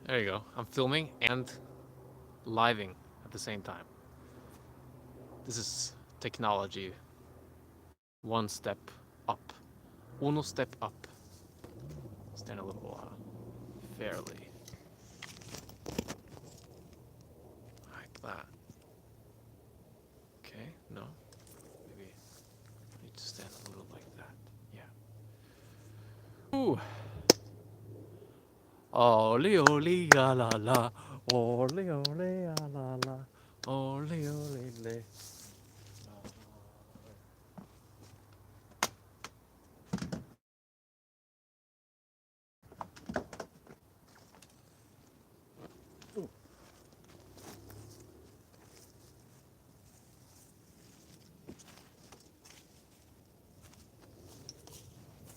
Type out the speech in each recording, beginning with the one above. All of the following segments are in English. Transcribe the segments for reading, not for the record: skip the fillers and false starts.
There you go. I'm filming and living at the same time. This is technology. One step up. Uno step up. Stand a little fairly. Like that. Okay, no. Maybe I need to stand a little like that. Yeah. Ooh. Ole ole la la la. Ole ole la la la. Ole ole le.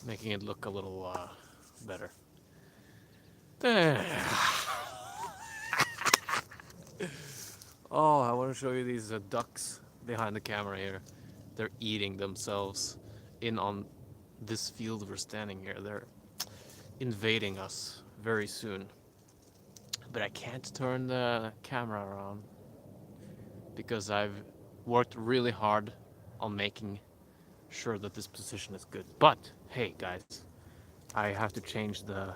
Making it look a little better. There. Oh, I want to show you these ducks behind the camera here. They're eating themselves in on this field we're standing here. They're invading us very soon. But I can't turn the camera around because I've worked really hard on making sure that this position is good. But hey, guys, I have to change the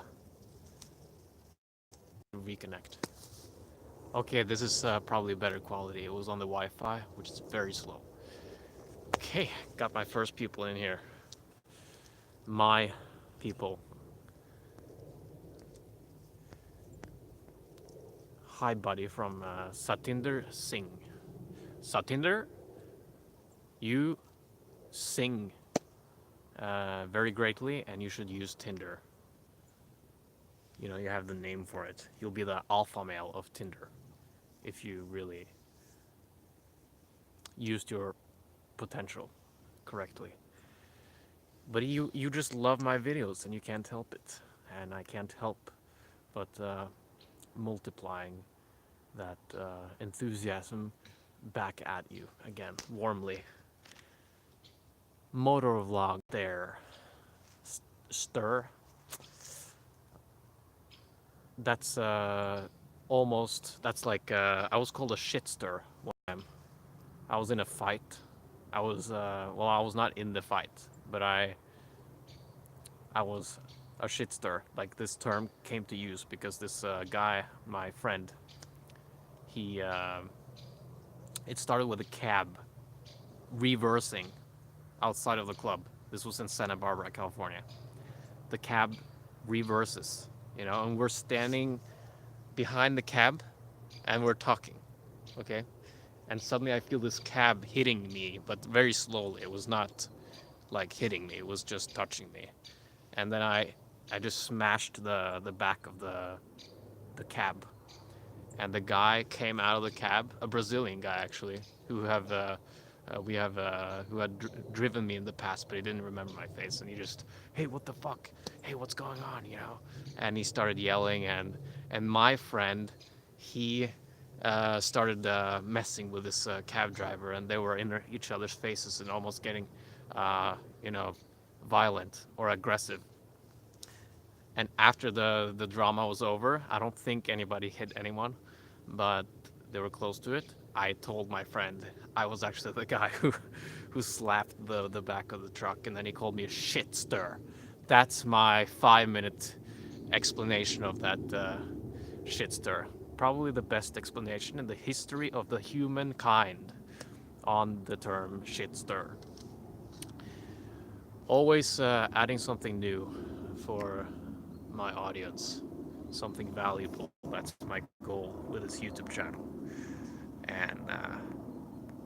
reconnect. Okay, this is probably better quality. It was on the Wi-Fi, which is very slow. Okay, got my first people in here. My people. Hi, buddy, from Satinder Singh. Satinder, you sing very greatly, and you should use Tinder. You know, you have the name for it. You'll be the alpha male of Tinder if you really used your potential correctly. But you just love my videos, and you can't help it. And I can't help but multiplying that enthusiasm back at you again, warmly. Motor vlog there. Stir. That's almost, that's like, I was called a shit stir one time. I was in a fight. I was, well, I was not in the fight, but I was a shit stir. Like, this term came to use because this guy, my friend, he, it started with a cab reversing outside of the club. This was in Santa Barbara, California. The cab reverses, you know, and we're standing behind the cab and we're talking, okay? And suddenly I feel this cab hitting me, but very slowly. It was not like hitting me, it was just touching me. And then I just smashed the back of the cab. And the guy came out of the cab, a Brazilian guy actually, who have we have who had driven me in the past, but he didn't remember my face, and he just, hey, what the fuck? Hey, what's going on? You know? And he started yelling, and my friend, he started messing with this cab driver, and they were in each other's faces and almost getting, you know, violent or aggressive. And after the drama was over, I don't think anybody hit anyone, but they were close to it. I told my friend I was actually the guy who slapped the back of the truck, and then he called me a shit stir. That's my 5 minute explanation of that shit stir. Probably the best explanation in the history of the humankind on the term shit stir. Always adding something new for my audience, something valuable. That's my goal with this YouTube channel. And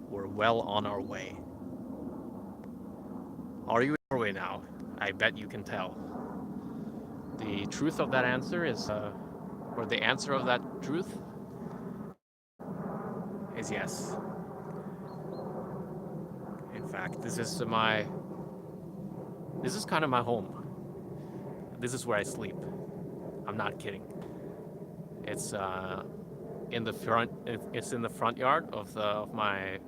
we're well on our way. Are you in Norway now? I bet you can tell. The truth of that answer is, or the answer of that truth is yes. In fact, this is kind of my home. This is where I sleep. I'm not kidding. It's in the front. It's in the front yard of my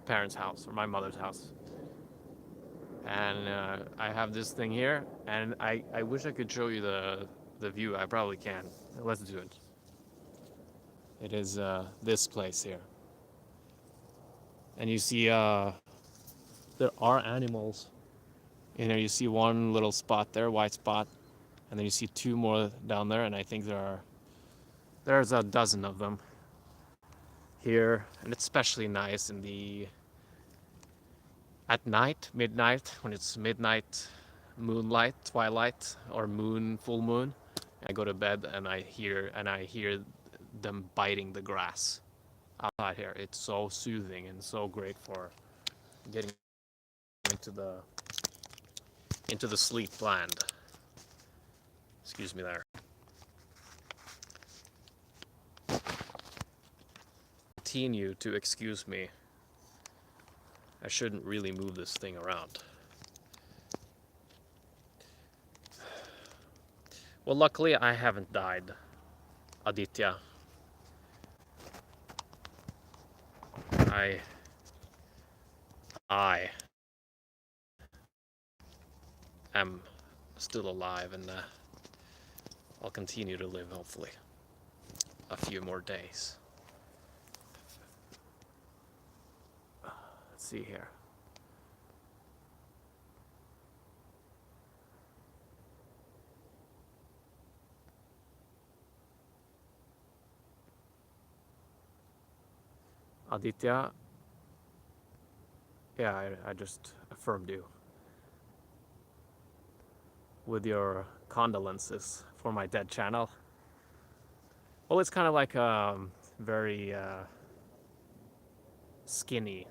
parents' house or my mother's house. And I have this thing here, and I wish I could show you the view. I probably can. Let's do it. It is this place here. And you see there are animals. In there you see one little spot there, white spot. And then you see two more down there, and I think there's a dozen of them here. And it's especially nice in the at night, midnight, when it's midnight moonlight, twilight, or full moon. I go to bed and I hear them biting the grass outside here. It's so soothing and so great for getting into the sleep land. Excuse me there. Continue to excuse me. I shouldn't really move this thing around. Well, luckily I haven't died, Aditya. I am still alive, and I'll continue to live, hopefully, a few more days. Let's see here. Aditya, yeah, I just affirmed you with your condolences for my dead channel. Well, it's kind of like very skinny,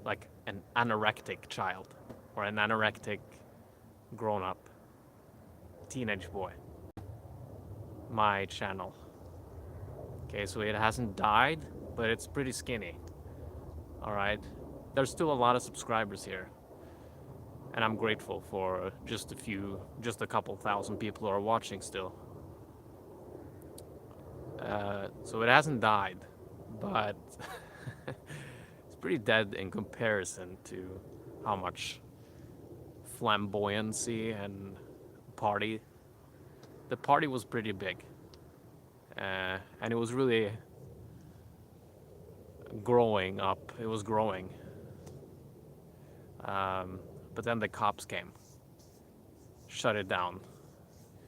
like an anorectic child or an anorectic grown-up teenage boy. My channel. Okay, so it hasn't died, but it's pretty skinny. All right, there's still a lot of subscribers here, and I'm grateful for just a couple thousand people who are watching still. So it hasn't died, but it's pretty dead in comparison to how much flamboyancy and party. The party was pretty big, and it was really growing up. It was growing. But then the cops came, shut it down.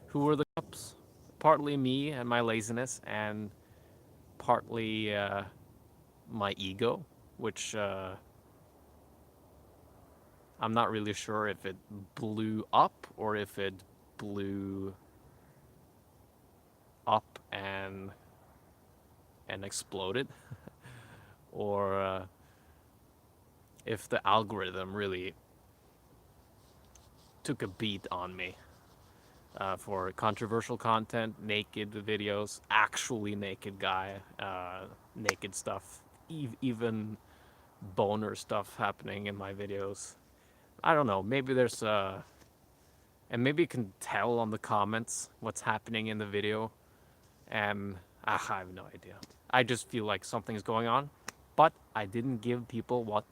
Who were the cops? Partly me and my laziness, and partly my ego, which I'm not really sure if it blew up or if it blew up and exploded, or if the algorithm really took a beat on me for controversial content, naked videos, actually naked guy, naked stuff, even boner stuff happening in my videos. I don't know, maybe there's and maybe you can tell on the comments what's happening in the video, and I have no idea. I just feel like something's going on, but I didn't give people what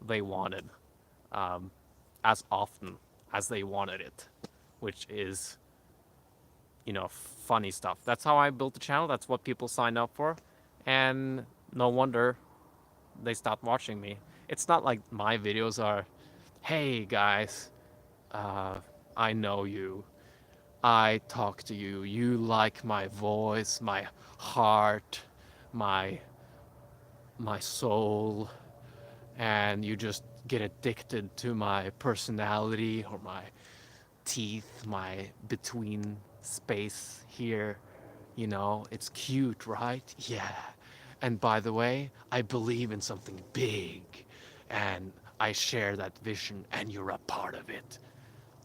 they wanted as often as they wanted it, which is, funny stuff. That's how I built the channel. That's what people signed up for, and no wonder they stopped watching me. It's not like my videos are, hey guys, I know you, I talk to you, you like my voice, my heart, my soul, and you just get addicted to my personality or my teeth, my between space here. It's cute, right? Yeah. And by the way, I believe in something big, and I share that vision, and you're a part of it.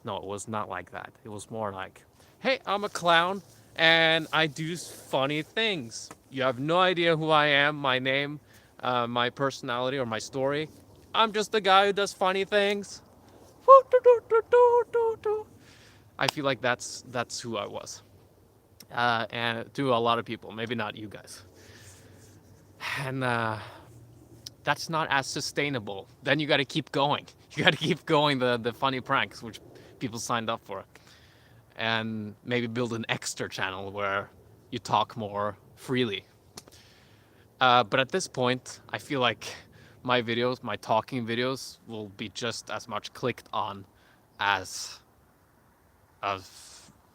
No, it was not like that. It was more like, hey, I'm a clown, and I do funny things. You have no idea who I am, my name, my personality, or my story. I'm just the guy who does funny things. I feel like that's who I was, and to a lot of people, maybe not you guys. And that's not as sustainable. Then you got to keep going. You got to keep going the funny pranks, which people signed up for, and maybe build an extra channel where you talk more freely. But at this point, I feel like my videos, my talking videos, will be just as much clicked on as a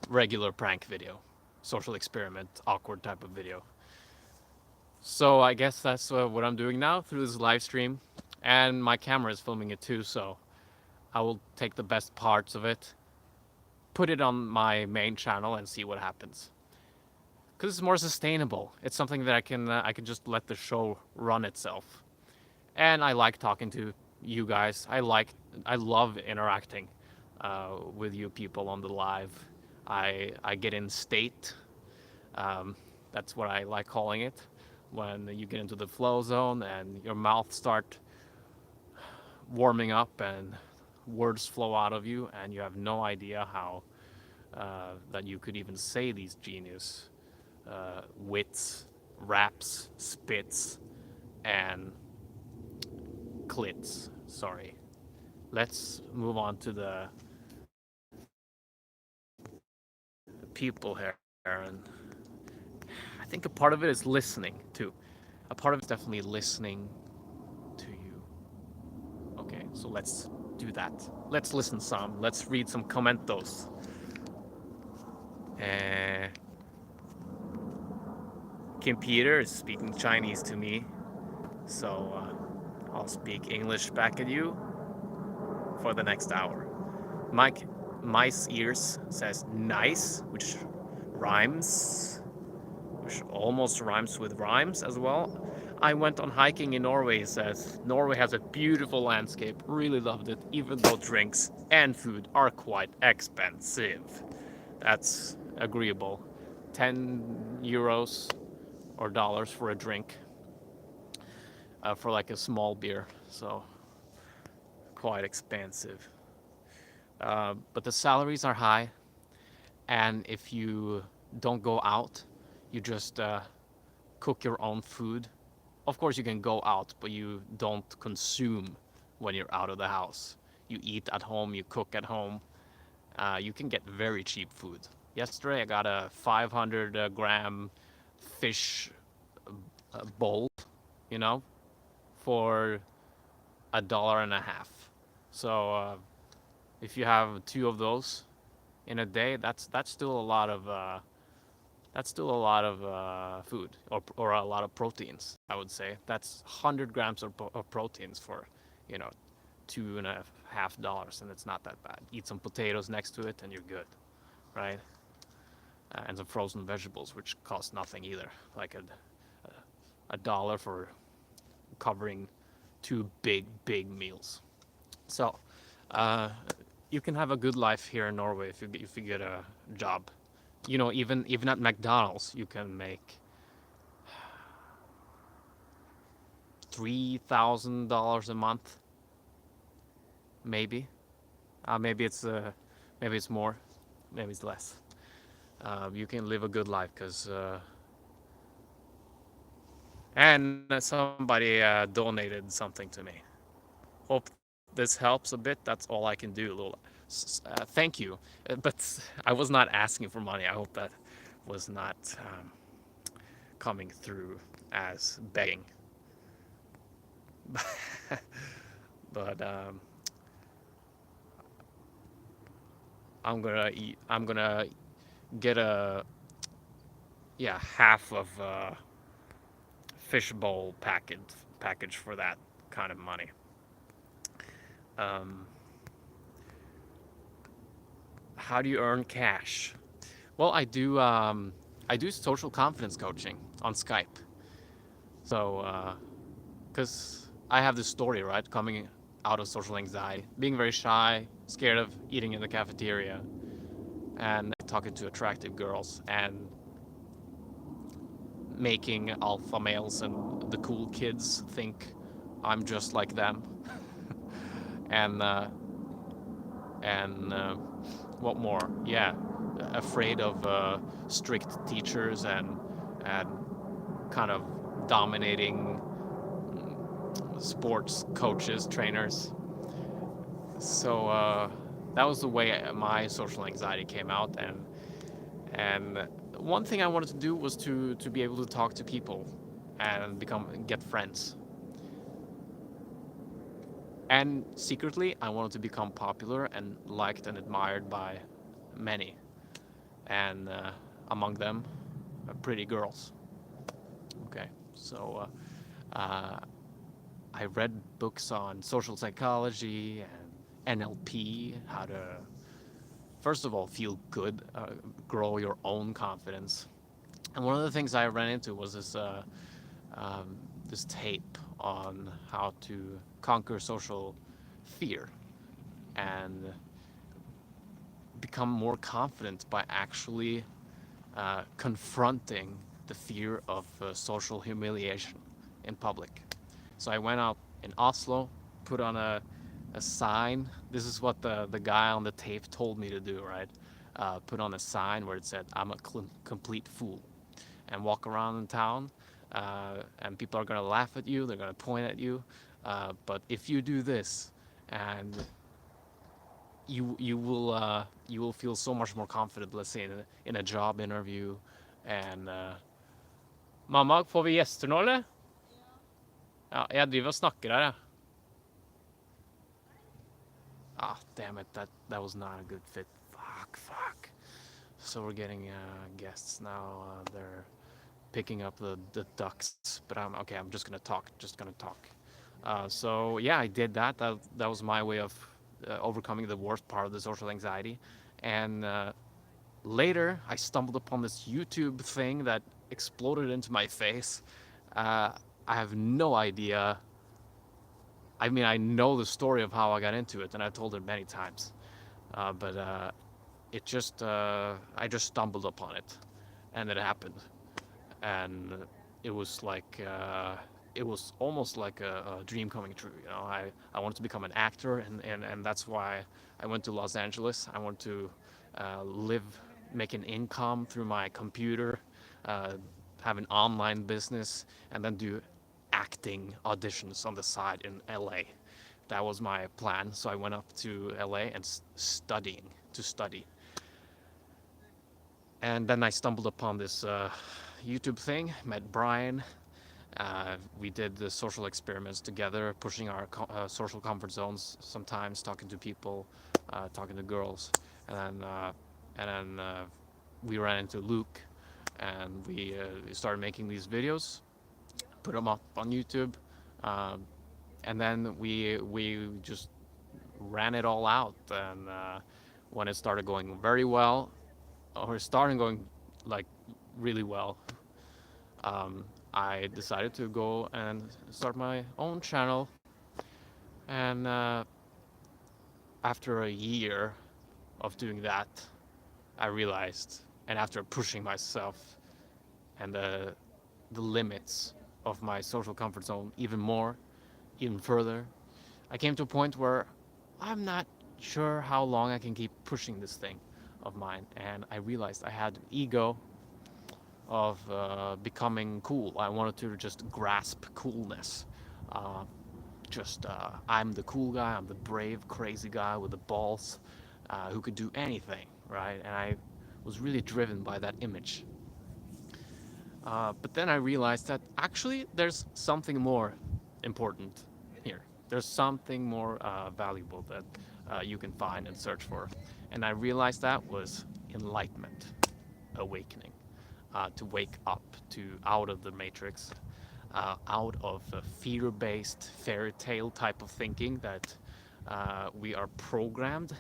regular prank video, social experiment, awkward type of video. So I guess that's what I'm doing now through this live stream, and my camera is filming it too. So I will take the best parts of it, put it on my main channel, and see what happens. Because it's more sustainable. It's something that I can just let the show run itself. And I like talking to you guys. I love interacting with you people on the live. I get in state. Um, that's what I like calling it. When you get into the flow zone and your mouth start warming up and words flow out of you, and you have no idea how that you could even say these genius wits, raps, spits, and clits. Sorry. Let's move on to the people here. And I think a part of it is listening too. A part of it's definitely listening to you. Okay, so let's do that. Let's listen some. Let's read some commentos. Kim Peter is speaking Chinese to me, so I'll speak English back at you for the next hour. Mike Mice Ears says nice, which rhymes, which almost rhymes with rhymes as well. I went on hiking in Norway, he says. Norway has a beautiful landscape, really loved it, even though drinks and food are quite expensive. That's agreeable. 10 euros or dollars for a drink for like a small beer, so quite expensive. But the salaries are high, and if you don't go out, you just cook your own food. Of course, you can go out, but you don't consume when you're out of the house. You eat at home, you cook at home. You can get very cheap food. Yesterday, I got a 500 gram fish bowl, you know, for $1.50. So if you have 2 of those in a day, that's still a lot of food or a lot of proteins. I would say that's 100 grams of proteins for $2.50, and it's not that bad. Eat some potatoes next to it, and you're good, right? And some frozen vegetables, which cost nothing either, like a dollar for covering 2 big meals. So you can have a good life here in Norway if you get a job. Even at McDonald's, you can make $3,000 a month, maybe. Maybe it's more, maybe it's less. You can live a good life because. And somebody donated something to me. Hope this helps a bit. That's all I can do. Thank you. But I was not asking for money. I hope that was not coming through as begging. But I'm gonna get half of fishbowl package for that kind of money. How do you earn cash? Well, I do social confidence coaching on Skype. So, because I have this story, right, coming out of social anxiety, being very shy, scared of eating in the cafeteria, and talking to attractive girls, and making alpha males and the cool kids think I'm just like them. and what more? Yeah, afraid of strict teachers and kind of dominating sports coaches, trainers. So that was the way my social anxiety came out, and one thing I wanted to do was to be able to talk to people and get friends. And secretly, I wanted to become popular and liked and admired by many, and among them, pretty girls. Okay, so I read books on social psychology and NLP, how to first of all feel good, grow your own confidence. And one of the things I ran into was this tape on how to conquer social fear and become more confident by actually confronting the fear of social humiliation in public. So I went out in Oslo, put on a sign. This is what the guy on the tape told me to do, right? Put on a sign where it said, I'm a complete fool. And walk around in town, and people are going to laugh at you, they're going to point at you. But if you do this, and you will feel so much more confident, let's say in a job interview. And mamma, får vi gjester nå, eller? Ja, jeg driver og snakker her, jeg. Ah, damn it, that was not a good fit. Fuck. So we're getting guests now. They're picking up the ducks, but I'm okay. I'm just gonna talk. So yeah, I did that. That was my way of overcoming the worst part of the social anxiety. And later, I stumbled upon this YouTube thing that exploded into my face. I have no idea. I mean, I know the story of how I got into it, and I've told it many times. But it just, I just stumbled upon it, and it happened. And it was like, it was almost like a dream coming true. You know, I wanted to become an actor, and that's why I went to Los Angeles. I wanted to live, make an income through my computer, uh, have an online business, and then do acting auditions on the side in LA. That was my plan. So I went up to LA and to study. And then I stumbled upon this YouTube thing, met Brian. We did the social experiments together, pushing our social comfort zones sometimes, talking to people, talking to girls. And then we ran into Luke, and we started making these videos, put them up on YouTube, um, and then we just ran it all out. And when it started going very well, or starting going like really well, um, I decided to go and start my own channel. And after a year of doing that, I realized, and after pushing myself and the limits of my social comfort zone even more, even further, I came to a point where I'm not sure how long I can keep pushing this thing of mine. And I realized I had an ego of becoming cool. I wanted to just grasp coolness. Uh, I'm the cool guy. I'm the brave, crazy guy with the balls, who could do anything, right? And I was really driven by that image. But then I realized that actually there's something more important here. There's something more valuable that you can find and search for. And I realized that was enlightenment, awakening, to wake up to out of the matrix, out of a fear-based fairy tale type of thinking that we are programmed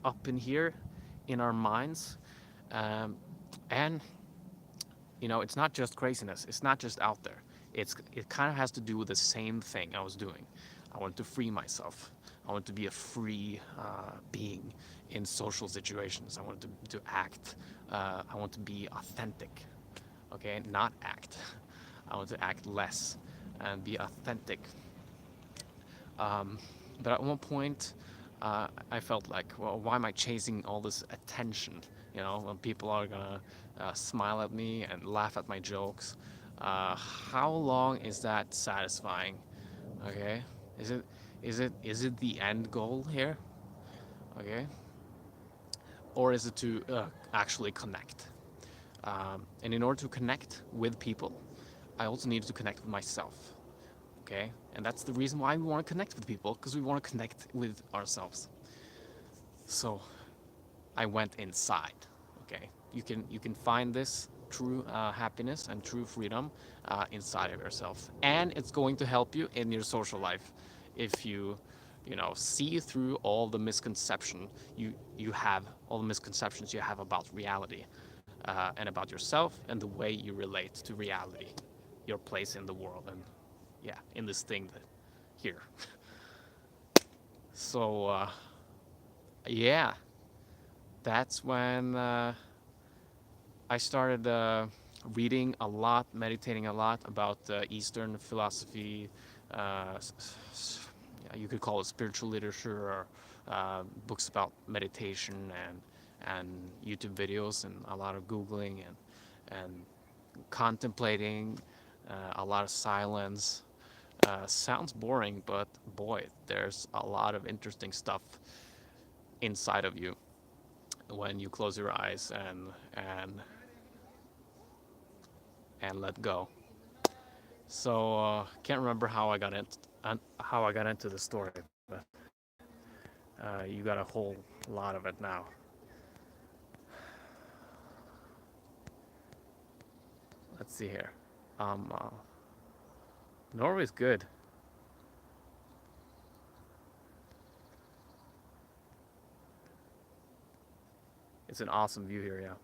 up in here in our minds. Um, and you know, it's not just craziness. It's not just out there. It kind of has to do with the same thing I was doing. I wanted to free myself. I wanted to be a free being in social situations. I wanted to act. I want to be authentic. Okay, not act. I want to act less and be authentic. Um, but at one point, I felt like, well, why am I chasing all this attention? You know, when people are gonna smile at me and laugh at my jokes. How long is that satisfying? Okay, is it is it the end goal here? Okay, or is it to actually connect? And in order to connect with people, I also needed to connect with myself. Okay, and that's the reason why we want to connect with people, because we want to connect with ourselves. So I went inside. Okay, you can find this true happiness and true freedom inside of yourself, and it's going to help you in your social life if you see through all the misconception you have, all the misconceptions you have about reality, and about yourself and the way you relate to reality, your place in the world, and yeah, in this thing here. So yeah, that's when I started reading a lot, meditating a lot about Eastern philosophy. Uh, yeah, you could call it spiritual literature, or books about meditation, and YouTube videos, and a lot of googling, and contemplating, a lot of silence. Sounds boring, but boy, there's a lot of interesting stuff inside of you when you close your eyes and let go. So can't remember how I got into the story, but you got a whole lot of it now. Let's see here. Um, uh, Norway's good. It's an awesome view here. Yeah,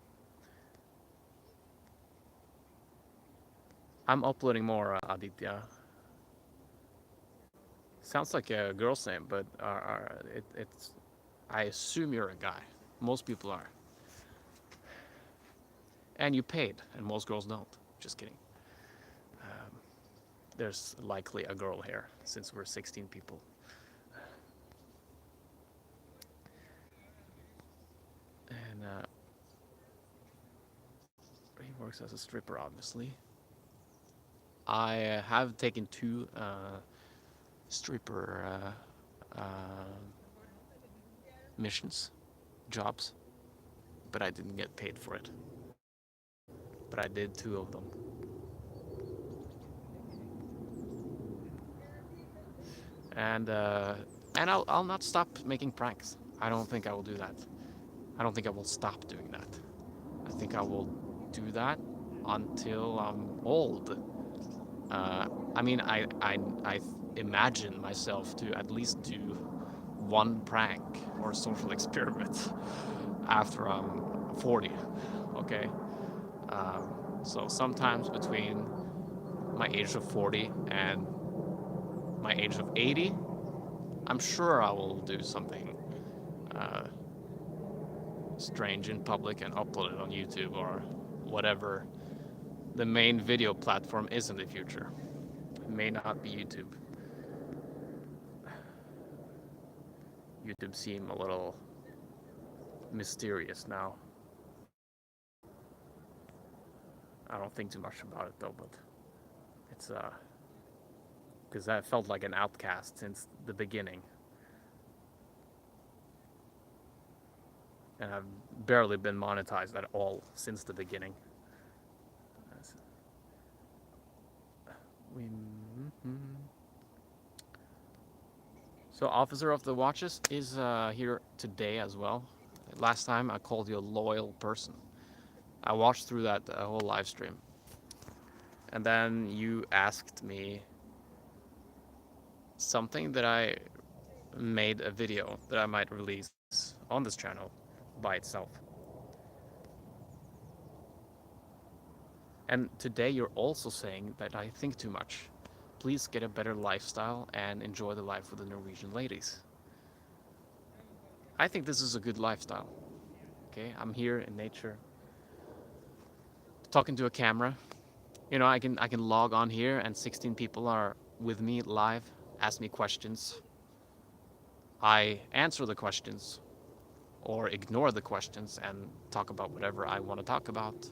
I'm uploading more, Aditya. Sounds like a girl's name, but it's. I assume you're a guy. Most people are, and you paid, and most girls don't. Just kidding. Um, there's likely a girl here since we're 16 people. And he works as a stripper, obviously. I have taken two stripper missions, jobs, but I didn't get paid for it. But I did two of them. And I'll not stop making pranks. I don't think I will do that. I don't think I will stop doing that. I think I will do that until I'm old. I mean, I imagine myself to at least do one prank or social experiment after I'm 40. Okay, so sometimes between my age of 40 and my age of 80, I'm sure I will do something uh, strange in public and upload it on YouTube or whatever the main video platform is in the future. It may not be YouTube. YouTube seem a little mysterious now. I don't think too much about it though, but it's because I felt like an outcast since the beginning, and I've barely been monetized at all since the beginning. We, So Officer of the Watches is here today as well. Last time I called you a loyal person. I watched through that whole live stream, and then you asked me something that I made a video that I might release on this channel by itself. And today you're also saying that I think too much. Please get a better lifestyle and enjoy the life with the Norwegian ladies. I think this is a good lifestyle. Okay, I'm here in nature, talking to a camera. You know, I can log on here and 16 people are with me live, ask me questions. I answer the questions or ignore the questions and talk about whatever I want to talk about,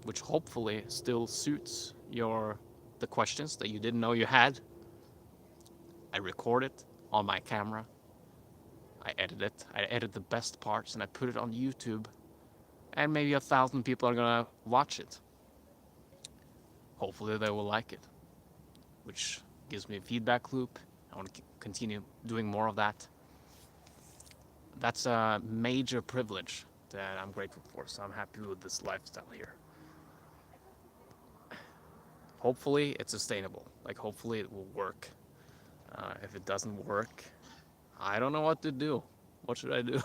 which hopefully still suits the questions that you didn't know you had. I record it on my camera. I edit it. I edit the best parts and I put it on YouTube. and maybe 1,000 people are gonna watch it. Hopefully they will like it, which gives me a feedback loop. I want to continue doing more of that. That's a major privilege that I'm grateful for, so I'm happy with this lifestyle here. Hopefully it's sustainable. Like, hopefully it will work. If it doesn't work, I don't know what to do. What should I do?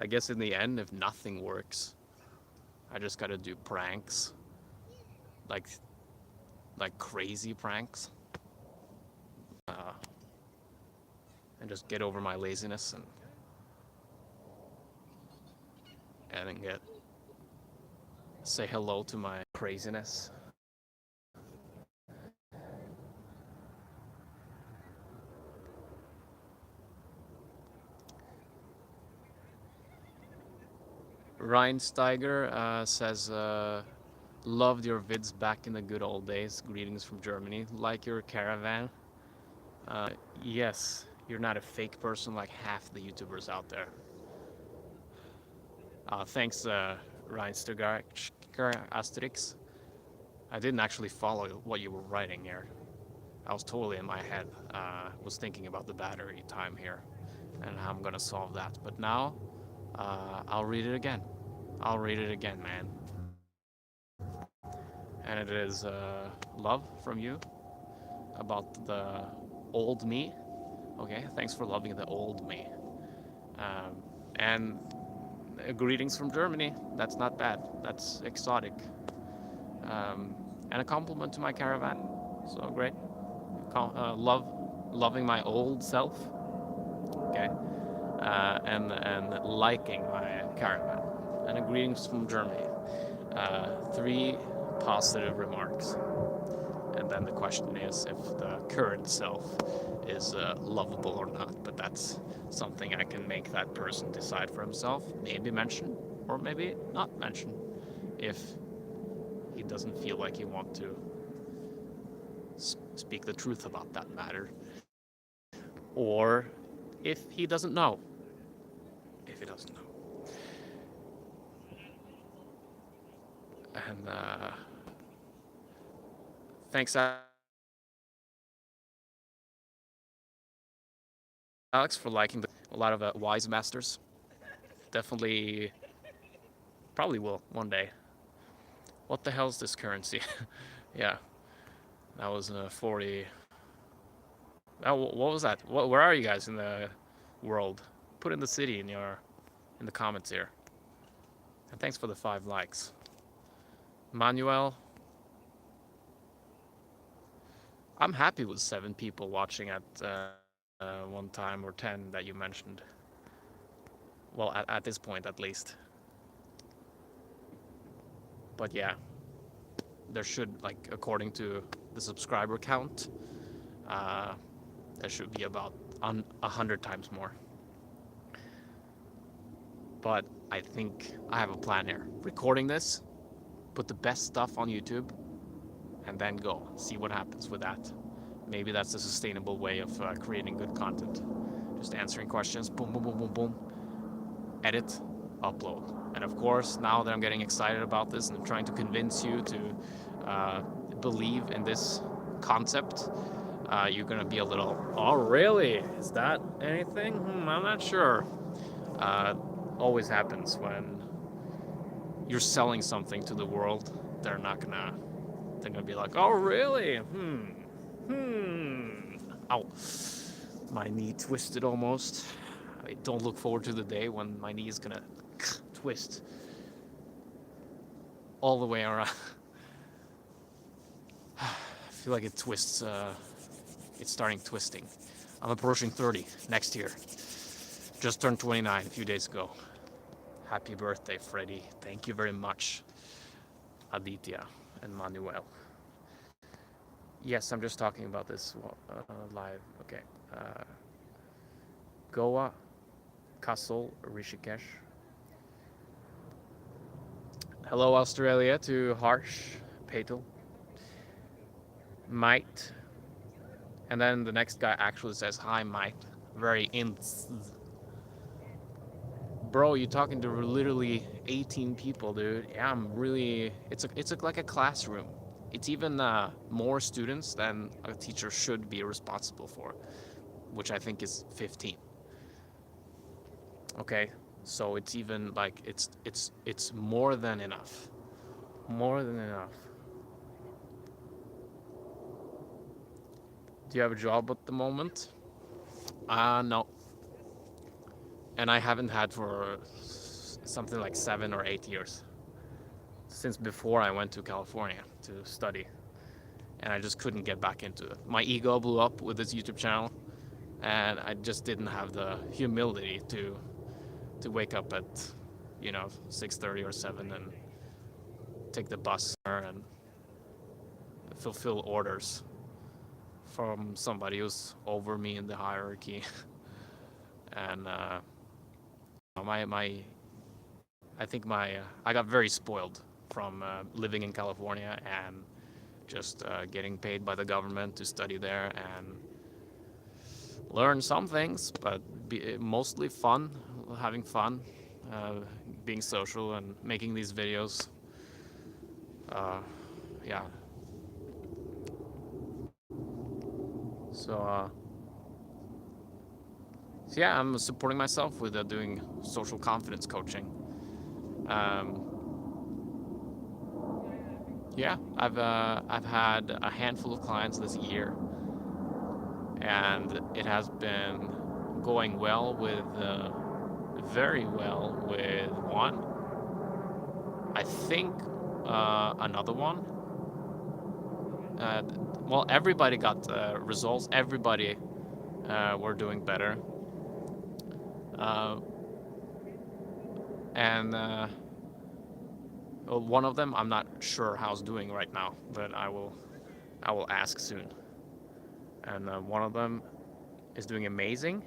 I guess in the end, if nothing works, I just gotta do pranks, like crazy pranks, and just get over my laziness and then say hello to my craziness. Ryan Steiger says, loved your vids back in the good old days. Greetings from Germany. Like your caravan. Yes, you're not a fake person like half the YouTubers out there. Thanks, Ryan Steiger, Asterix. I didn't actually follow what you were writing here. I was totally in my head. Was thinking about the battery time here and how I'm gonna solve that. But now, I'll read it again. I'll read it again, man. And it is love from you about the old me. Okay, thanks for loving the old me. And greetings from Germany. That's not bad. That's exotic. And a compliment to my caravan. So great. Loving my old self. Okay. And liking my caravan. And greetings from Germany. 3 positive remarks. And then the question is if the current self is lovable or not. But that's something I can make that person decide for himself. Maybe mention or maybe not mention if he doesn't feel like he wants to speak the truth about that matter. Or if he doesn't know. If he doesn't know. And thanks, Alex, for liking a lot of Wise Masters. Definitely, probably will one day. What the hell is this currency? Yeah, that was 40. Oh, what was that? Where are you guys in the world? Put in the city in the comments here. And thanks for the 5 likes. Manuel, I'm happy with 7 people watching at one time, or 10 that you mentioned. Well, at this point at least. But yeah, there should, like, according to the subscriber count, there should be about 100 times more. But I think I have a plan here. Recording this, put the best stuff on YouTube, and then go see what happens with that. Maybe that's a sustainable way of creating good content. Just answering questions, boom, boom, boom, boom, boom. Edit, upload. And of course, now that I'm getting excited about this and I'm trying to convince you to believe in this concept, you're gonna be a little, oh really? Is that anything? I'm not sure. Always happens when you're selling something to the world. They're gonna be like, oh really? Ow, my knee twisted almost. I don't look forward to the day when my knee is gonna twist all the way around. I feel like it twists, it's starting twisting. I'm approaching 30 next year. Just turned 29 a few days ago. Happy birthday, Freddy. Thank you very much, Aditya and Manuel. Yes, I'm just talking about this live. Okay. Goa, Kasol, Rishikesh. Hello, Australia, to Harsh, Patel, Might. And then the next guy actually says, hi, Might. Very bro, you're talking to literally 18 people, dude. Yeah, I'm really. Like a classroom. It's even more students than a teacher should be responsible for, which I think is 15. Okay, so it's even like it's more than enough. More than enough. Do you have a job at the moment? No. And I haven't had for something like 7 or 8 years. Since before I went to California to study. And I just couldn't get back into it. My ego blew up with this YouTube channel, and I just didn't have the humility to wake up at 6:30 or 7 and take the bus and fulfill orders from somebody who's over me in the hierarchy. And my I think I got very spoiled from living in California and just getting paid by the government to study there and learn some things, but mostly fun, having fun, being social and making these videos. Yeah. So yeah, I'm supporting myself with doing social confidence coaching. Yeah, I've had a handful of clients this year, and it has been going well with very well with one. I think another one. Well, everybody got results. Everybody were doing better, and well, one of them I'm not sure how it's doing right now, but I will ask soon. And one of them is doing amazing.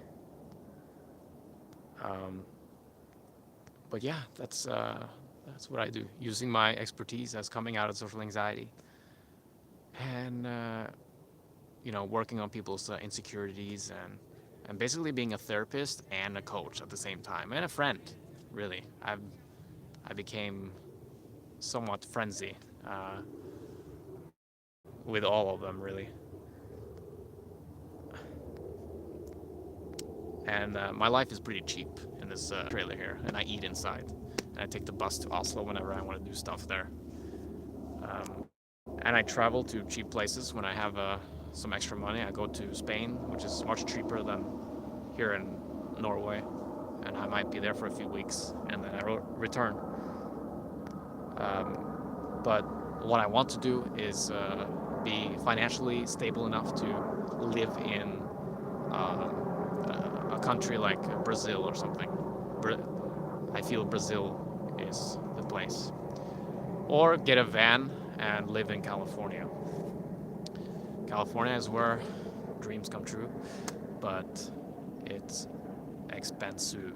But yeah, that's what I do, using my expertise as coming out of social anxiety, and working on people's insecurities and basically being a therapist and a coach at the same time, and a friend. Really, I became somewhat frenzy with all of them, really. And my life is pretty cheap in this trailer here, and I eat inside. And I take the bus to Oslo whenever I want to do stuff there. And I travel to cheap places when I have some extra money. I go to Spain, which is much cheaper than here in Norway, and I might be there for a few weeks, and then I return. But what I want to do is be financially stable enough to live in a country like Brazil or something. I feel Brazil is the place. Or get a van and live in California. California is where dreams come true, but it's expensive.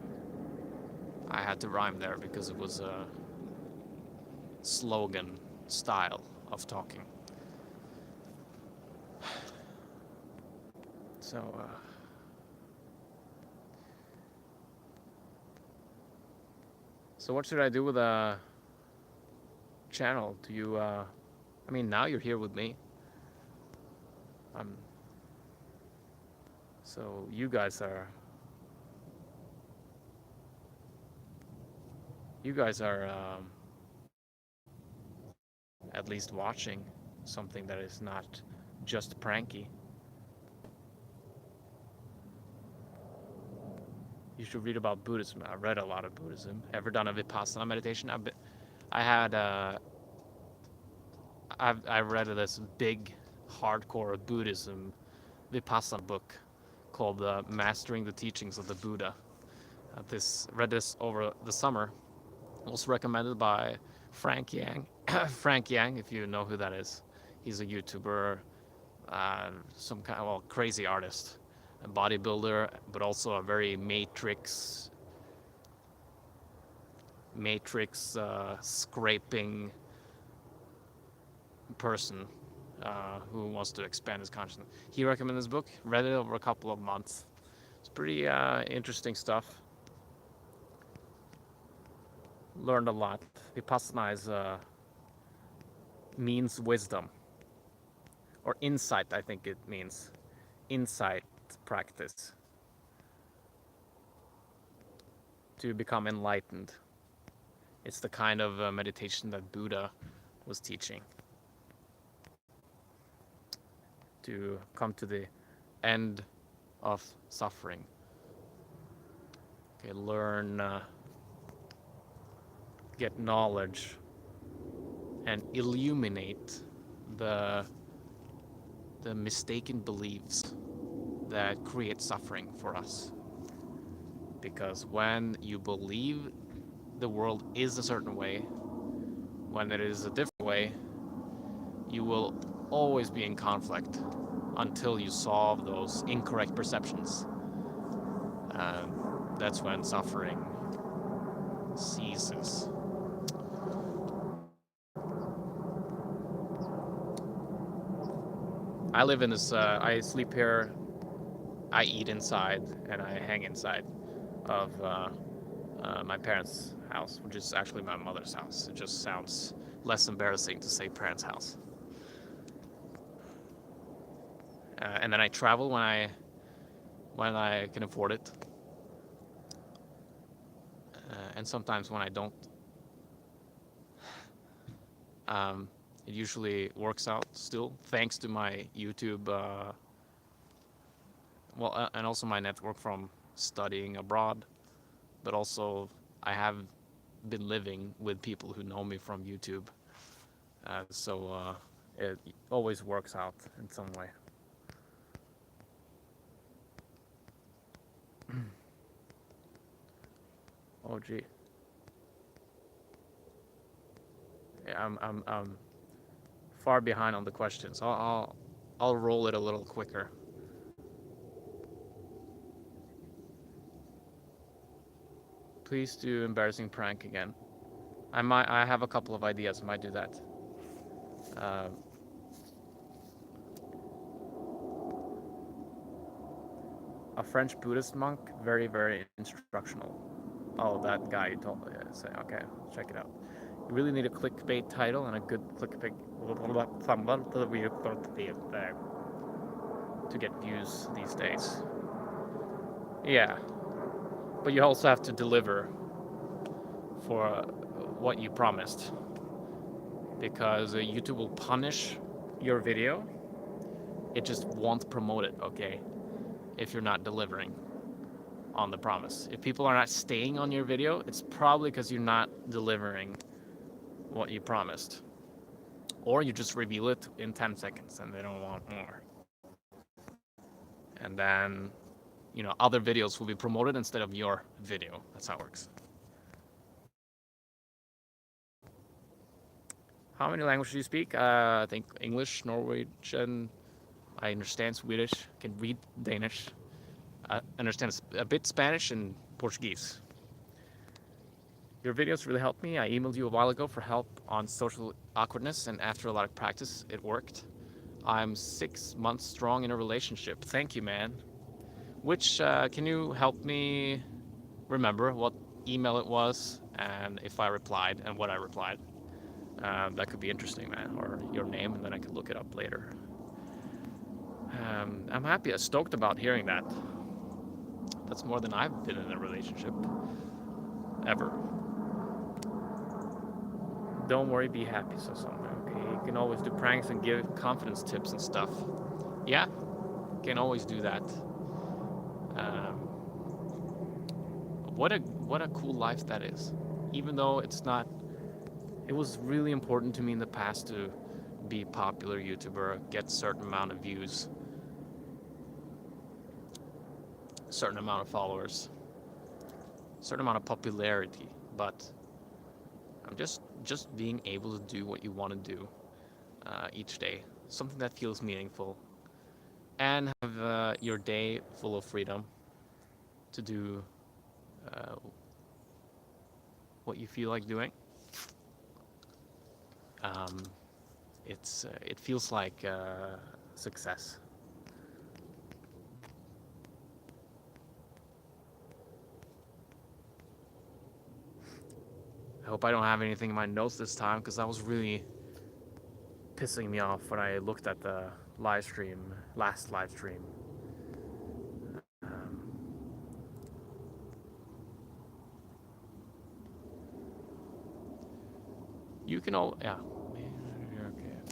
I had to rhyme there because it was a slogan style of talking. So what should I do with a channel? Do you I mean, now you're here with me. So you guys are at least watching something that is not just pranky. You should read about Buddhism. I read a lot of Buddhism. Ever done a Vipassana meditation? I read this big, hardcore Buddhism Vipassana book called Mastering the Teachings of the Buddha. Read this over the summer. It was recommended by Frank Yang. Frank Yang, if you know who that is. He's a YouTuber, some kind of crazy artist, a bodybuilder, but also a very matrix scraping person who wants to expand his consciousness. He recommended this book. Read it over a couple of months. It's pretty interesting stuff. learned a lot. Vipassana is means wisdom or insight. I think it means insight practice to become enlightened. It's the kind of meditation that Buddha was teaching to come to the end of suffering. Okay, learn, get knowledge, and illuminate the mistaken beliefs that create suffering for us. Because when you believe the world is a certain way, when it is a different way, you will always be in conflict until you solve those incorrect perceptions. That's when suffering ceases. I live in this, I sleep here, I eat inside, and I hang inside of my parents' house, which is actually my mother's house. It just sounds less embarrassing to say parents' house. And then I travel when I can afford it, and sometimes when I don't. It usually works out still, thanks to my YouTube, and also my network from studying abroad, but also I have been living with people who know me from YouTube, so it always works out in some way. Oh gee. Yeah, I'm far behind on the questions. I'll roll it a little quicker. Please do embarrassing prank again. I have a couple of ideas. I might do that. A French Buddhist monk, very, very instructional. Oh, that guy you told me. Say, okay, check it out. You really need a clickbait title and a good clickbait to get views these days. Yeah, but you also have to deliver for what you promised, because YouTube will punish your video. It just won't promote it, okay, if you're not delivering on the promise. If people are not staying on your video, it's probably because you're not delivering what you promised. Or you just reveal it in 10 seconds and they don't want more. And then, other videos will be promoted instead of your video. That's how it works. How many languages do you speak? I think English, Norwegian. I understand Swedish, can read Danish. I understand a bit Spanish and Portuguese. Your videos really helped me. I emailed you a while ago for help on social awkwardness, and after a lot of practice, it worked. I'm 6 months strong in a relationship. Thank you, man. Which, can you help me remember what email it was and if I replied and what I replied? That could be interesting, man. Or your name, and then I could look it up later. I'm happy, stoked about hearing that. That's more than I've been in a relationship ever. Don't worry, be happy, so something. Okay, you can always do pranks and give confidence tips and stuff. Yeah, can always do that. What a cool life that is. Even though it's not, it was really important to me in the past to be a popular YouTuber, get a certain amount of views, a certain amount of followers, a certain amount of popularity, but I'm just being able to do what you want to do each day, something that feels meaningful, and have your day full of freedom to do what you feel like doing. It feels like success. hope I don't have anything in my notes this time, because that was really pissing me off when I looked at the last live stream. You can all, yeah. Okay.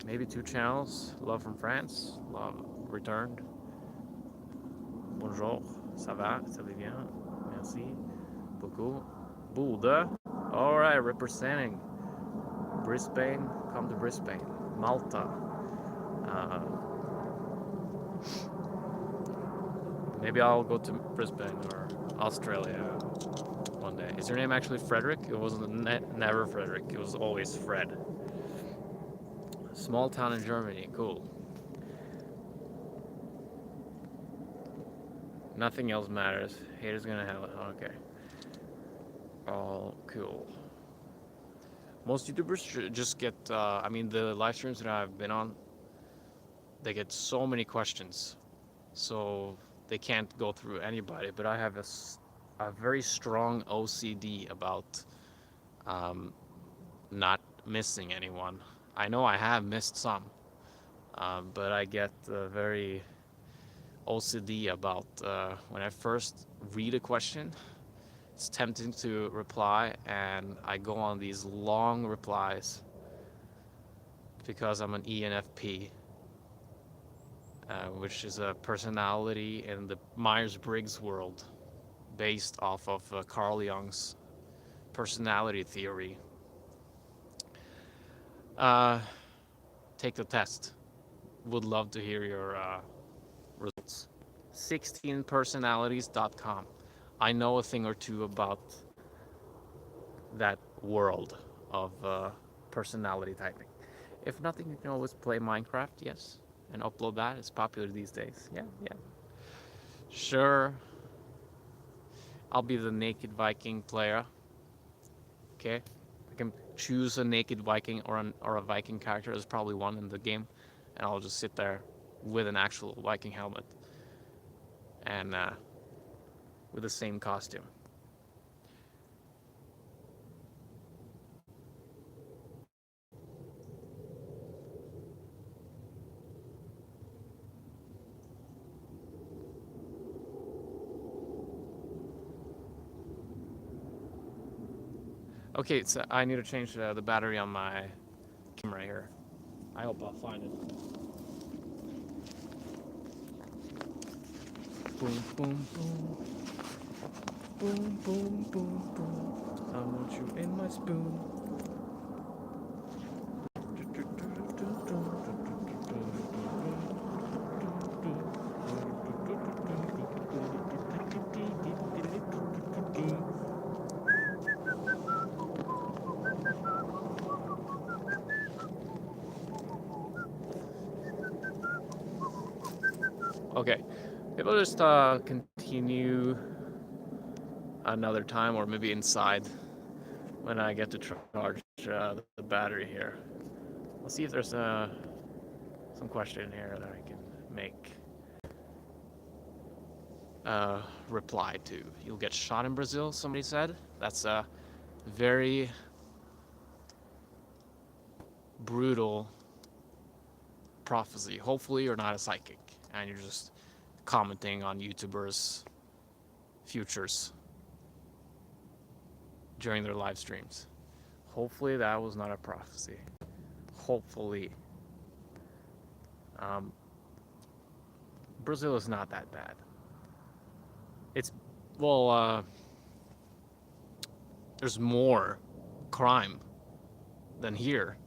Maybe 2 channels. Love from France. Love returned. Bonjour. Ça va? Ça va bien? Merci. Beaucoup. Buda. Alright, representing Brisbane. Come to Brisbane. Malta. Maybe I'll go to Brisbane or Australia one day. Is your name actually Frederick? It wasn't never Frederick. It was always Fred. Small town in Germany. Cool. Nothing else matters. Haters gonna have it. Okay. Oh, cool. Most YouTubers just get, I mean, the live streams that I've been on, they get so many questions. So they can't go through anybody. But I have a very strong OCD about not missing anyone. I know I have missed some, but I get very OCD about when I first read a question, it's tempting to reply, and I go on these long replies because I'm an ENFP, which is a personality in the Myers-Briggs world based off of Carl Jung's personality theory. Take the test. Would love to hear your results. 16personalities.com. I know a thing or two about that world of personality typing. If nothing, you can always play Minecraft, yes, and upload that. It's popular these days. Yeah. Sure. I'll be the naked Viking player. Okay. I can choose a naked Viking or a Viking character. There's probably one in the game, and I'll just sit there with an actual Viking helmet and with the same costume. Okay, so I need to change the battery on my camera here. I hope I'll find it. Boom, boom, boom. Boom, boom, boom, boom. I want you in my spoon. Okay, maybe I'll just continue another time, or maybe inside when I get to charge the battery here. Let's see if there's some question here that I can make reply to. You'll get shot in Brazil, somebody said. That's a very brutal prophecy. Hopefully you're not a psychic and you're just commenting on YouTubers' futures during their live streams. Hopefully that was not a prophecy. Hopefully. Brazil is not that bad. It's, well, there's more crime than here.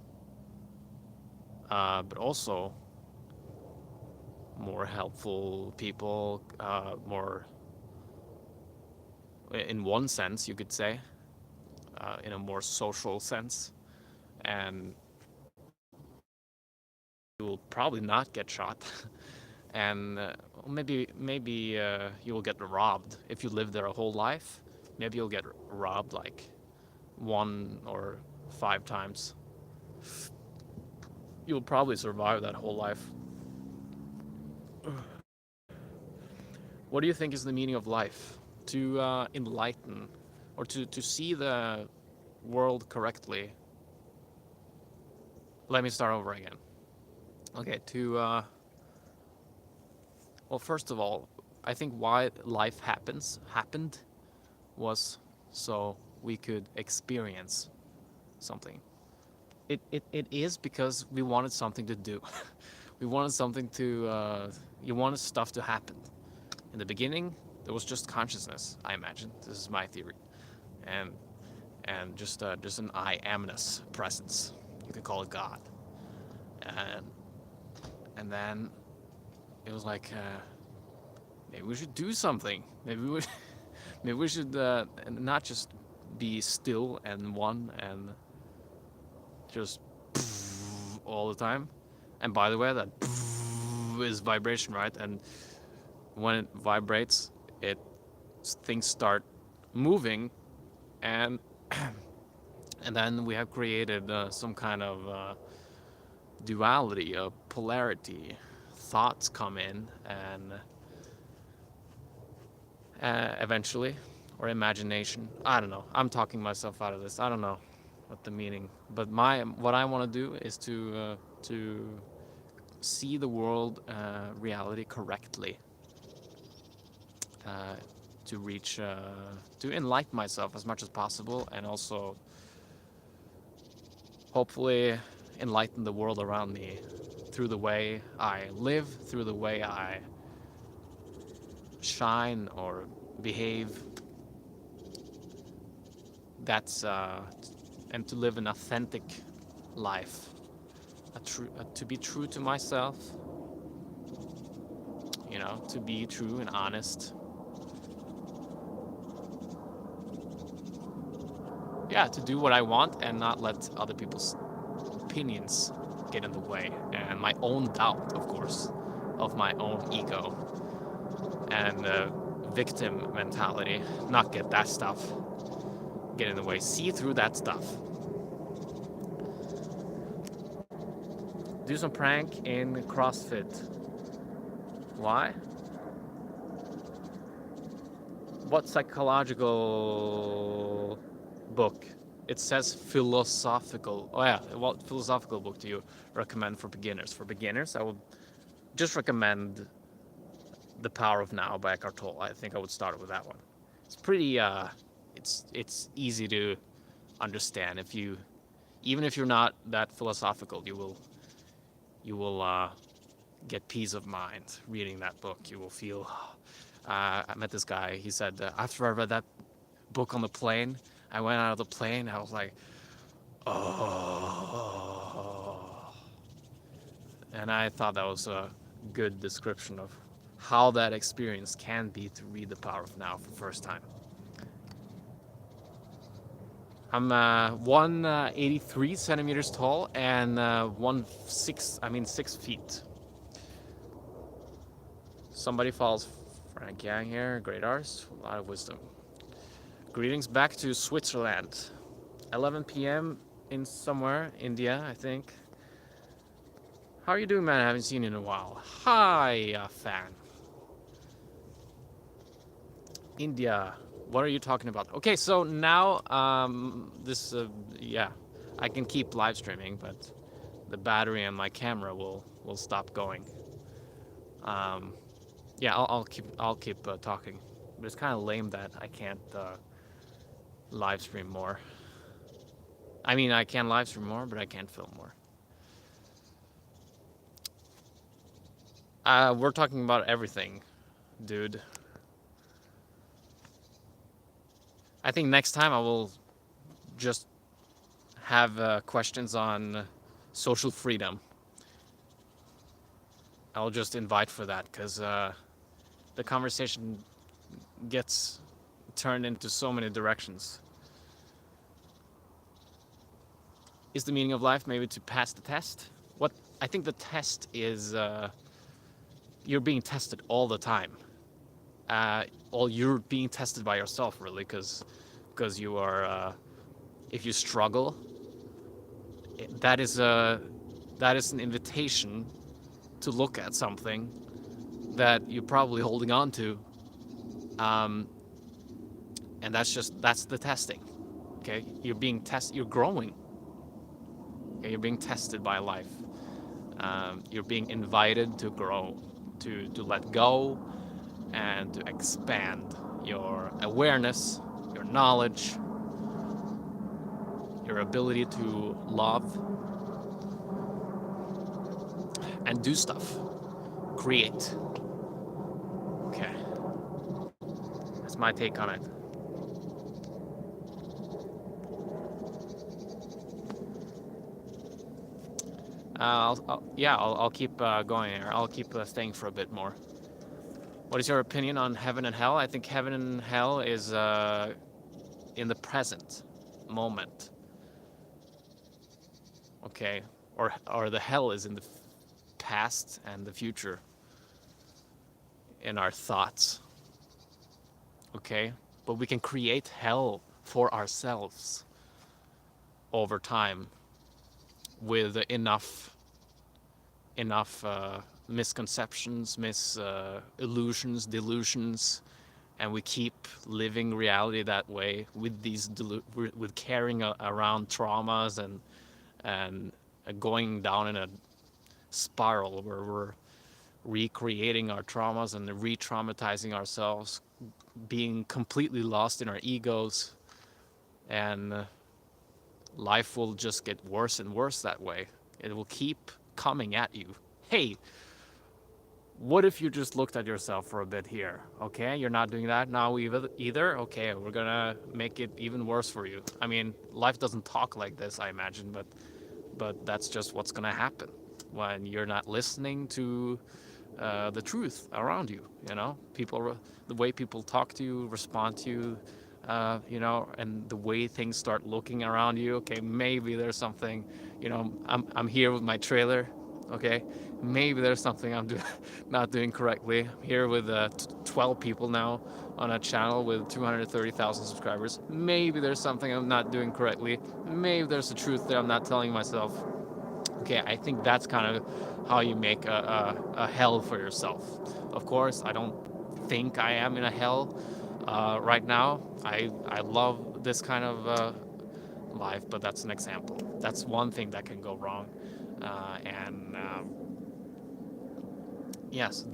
But also more helpful people, more, in one sense, you could say, in a more social sense, and you will probably not get shot, and maybe you will get robbed if you live there a whole life. Maybe you'll get robbed like 1 or 5 times. You'll probably survive that whole life. What do you think is the meaning of life? To enlighten, or to see the world correctly. Let me start over again. Okay, well, first of all, I think why life happened was so we could experience something. It is because we wanted something to do. We wanted something to, you wanted stuff to happen. In the beginning, there was just consciousness, I imagine. This is my theory. And just an I amness presence. You could call it God. And then it was like, maybe we should do something. Maybe we should not just be still and one and just all the time. And by the way, that is vibration, right? And when it vibrates, things start moving, and and then we have created some kind of duality, a polarity. Thoughts come in, and eventually, or imagination. I don't know. I'm talking myself out of this. I don't know what the meaning. But what I want to do is to see the world reality correctly. To reach, to enlighten myself as much as possible, and also hopefully enlighten the world around me through the way I live, through the way I shine or behave. That's and to live an authentic life, to be true to myself, you know, to be true and honest. Yeah, to do what I want and not let other people's opinions get in the way, and my own doubt, of course, of my own ego and victim mentality. Not get that stuff get in the way. See through that stuff. Do some prank in CrossFit. Why? What psychological book? It says philosophical. Oh yeah, what philosophical book do you recommend for beginners? For beginners, I would just recommend The Power of Now by Eckhart Tolle. I think I would start with that one. It's pretty, it's easy to understand. Even if you're not that philosophical, you will get peace of mind reading that book. You will feel. I met this guy. He said after I read that book on the plane, I went out of the plane. I was like, oh, and I thought that was a good description of how that experience can be to read The Power of Now for the first time. I'm 183 centimeters tall and 6 feet. Somebody follows Frank Yang here, great artist, a lot of wisdom. Greetings back to Switzerland. 11 p.m. in somewhere, India, I think. How are you doing, man? I haven't seen you in a while. Hi, fan. India. What are you talking about? Okay, so now yeah, I can keep live streaming, but the battery on my camera will stop going. Yeah, I'll keep talking, but it's kind of lame that I can't live stream more. I mean, I can live stream more, but I can't film more. We're talking about everything, dude. I think next time I will just have questions on social freedom. I'll just invite for that, because the conversation gets turned into so many directions. Is the meaning of life maybe to pass the test? What I think the test is, you're being tested all the time. You're being tested by yourself, really, because you are, if you struggle, that is an invitation to look at something that you're probably holding on to, and that's the testing. Okay, you're growing. Okay, you're being tested by life. You're being invited to grow, to let go, and to expand your awareness, your knowledge, your ability to love and do stuff, create. Okay, that's my take on it. I'll keep going here. I'll keep staying for a bit more. What is your opinion on heaven and hell? I think heaven and hell is in the present moment. Okay, or the hell is in the past and the future in our thoughts. Okay, but we can create hell for ourselves over time with enough misconceptions, illusions, delusions, and we keep living reality that way with with carrying around traumas and going down in a spiral where we're recreating our traumas and re-traumatizing ourselves, being completely lost in our egos, and life will just get worse and worse that way. It will keep coming at you. Hey, what if you just looked at yourself for a bit here? Okay, you're not doing that now either. Okay, we're gonna make it even worse for you. I mean, life doesn't talk like this, I imagine, but that's just what's gonna happen when you're not listening to the truth around you. You know, the way people talk to you, respond to you, and the way things start looking around you. Okay, maybe there's something. I'm here with my trailer. Okay, maybe there's something I'm not doing correctly. I'm here with 12 people now on a channel with 230,000 subscribers. Maybe there's something I'm not doing correctly. Maybe there's a truth that I'm not telling myself. Okay, I think that's kind of how you make a hell for yourself. Of course, I don't think I am in a hell right now. I love this kind of life, but that's an example. That's one thing that can go wrong. And yes,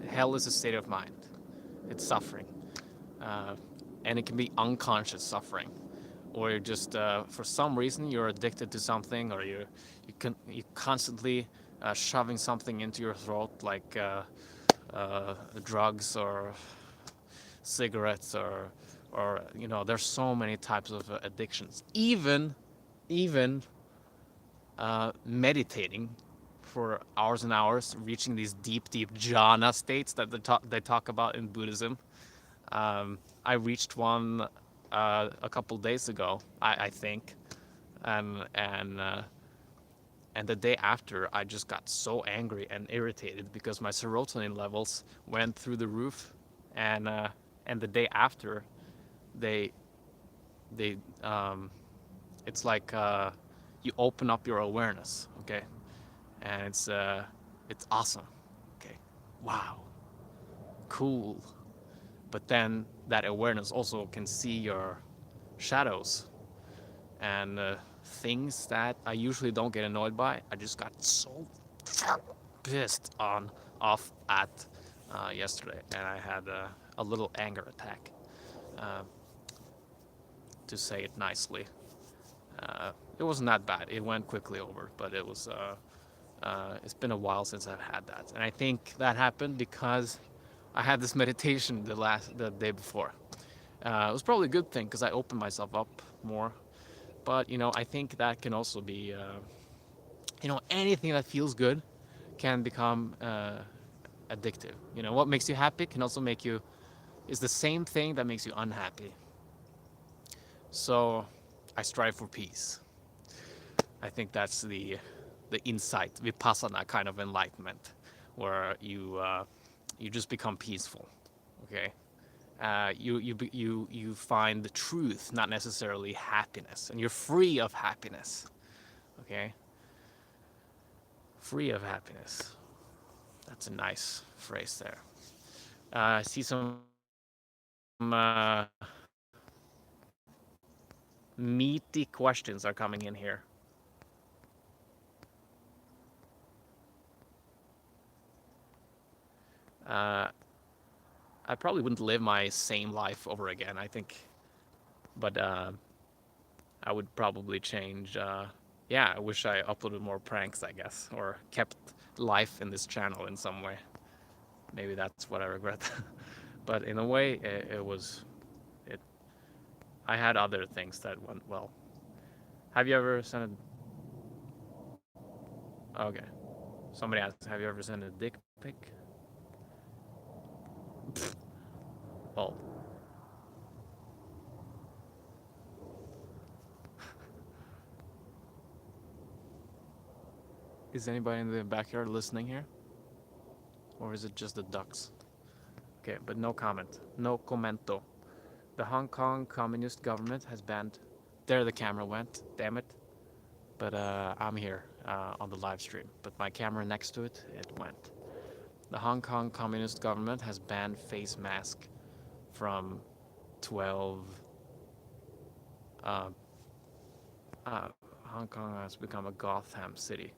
hell is a state of mind. It's suffering, uh, and it can be unconscious suffering, or you're just for some reason you're addicted to something, or you constantly shoving something into your throat, like drugs or cigarettes, or there's so many types of addictions. Even meditating for hours and hours, reaching these deep jhana states that they talk about in Buddhism. I reached one a couple days ago, I think, and the day after, I just got so angry and irritated because my serotonin levels went through the roof, and the day after, they they it's like you open up your awareness, okay, and it's awesome, okay, wow, cool, but then that awareness also can see your shadows and things that I usually don't get annoyed by. I just got so pissed off at yesterday, and I had a little anger attack, uh, to say it nicely. It wasn't that bad. It went quickly over, but it's been a while since I've had that, and I think that happened because I had this meditation the day before. It was probably a good thing because I opened myself up more. But I think that can also be, anything that feels good can become addictive. What makes you happy can also is the same thing that makes you unhappy. So I strive for peace. I think that's the insight, vipassana kind of enlightenment, where you just become peaceful. Okay, you find the truth, not necessarily happiness, and you're free of happiness. Okay, free of happiness. That's a nice phrase there. I see some meaty questions are coming in here. Uh, I probably wouldn't live my same life over again, I think. But I would probably change. Yeah, I wish I uploaded more pranks, I guess, or kept life in this channel in some way. Maybe that's what I regret. But in a way, it was. It. I had other things that went well. Have you ever sent a? Okay. Somebody asked, have you ever sent a dick pic? Well, is anybody in the backyard listening here? Or is it just the ducks? Okay, but no comment. No commento. The Hong Kong communist government has banned. There the camera went, damn it. But I'm here on the live stream. But my camera next to it, it went. The Hong Kong communist government has banned face mask from 12. Uh, Hong Kong has become a Gotham city.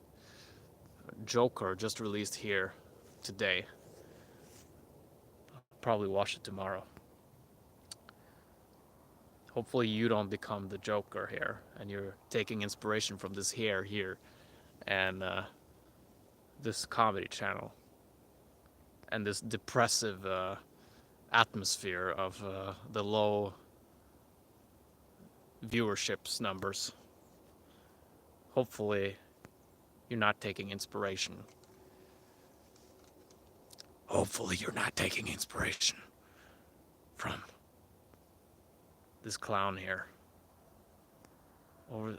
Joker just released here today. I'll probably watch it tomorrow. Hopefully you don't become the Joker here, and you're taking inspiration from this hair here, and this comedy channel, and this depressive atmosphere of the low viewerships numbers. Hopefully you're not taking inspiration. Hopefully you're not taking inspiration from this clown here. Over.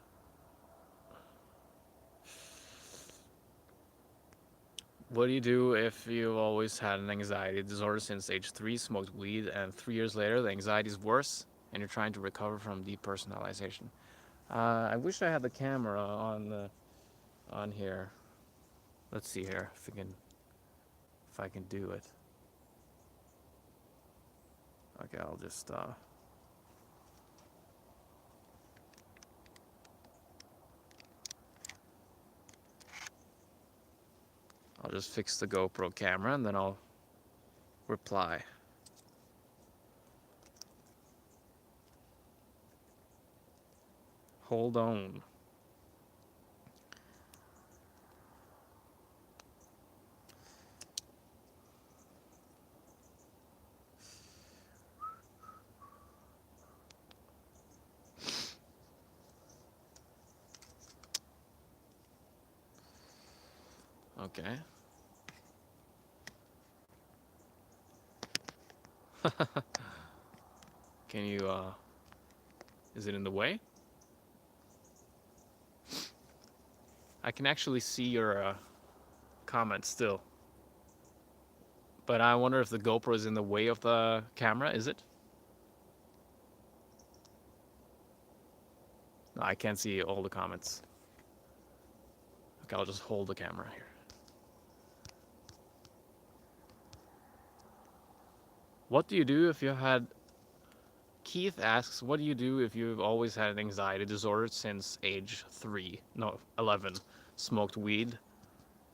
What do you do if you've always had an anxiety disorder since age 3, smoked weed, and 3 years later the anxiety is worse, and you're trying to recover from depersonalization? I wish I had the camera on here. Let's see here if I can do it. Okay, I'll just fix the GoPro camera and then I'll reply. Hold on. Okay. Can you, is it in the way? I can actually see your comments still. But I wonder if the GoPro is in the way of the camera, is it? No, I can't see all the comments. Okay, I'll just hold the camera here. What do you do if you had... Keith asks, what do you do if you've always had an anxiety disorder since age 3? No, 11. Smoked weed.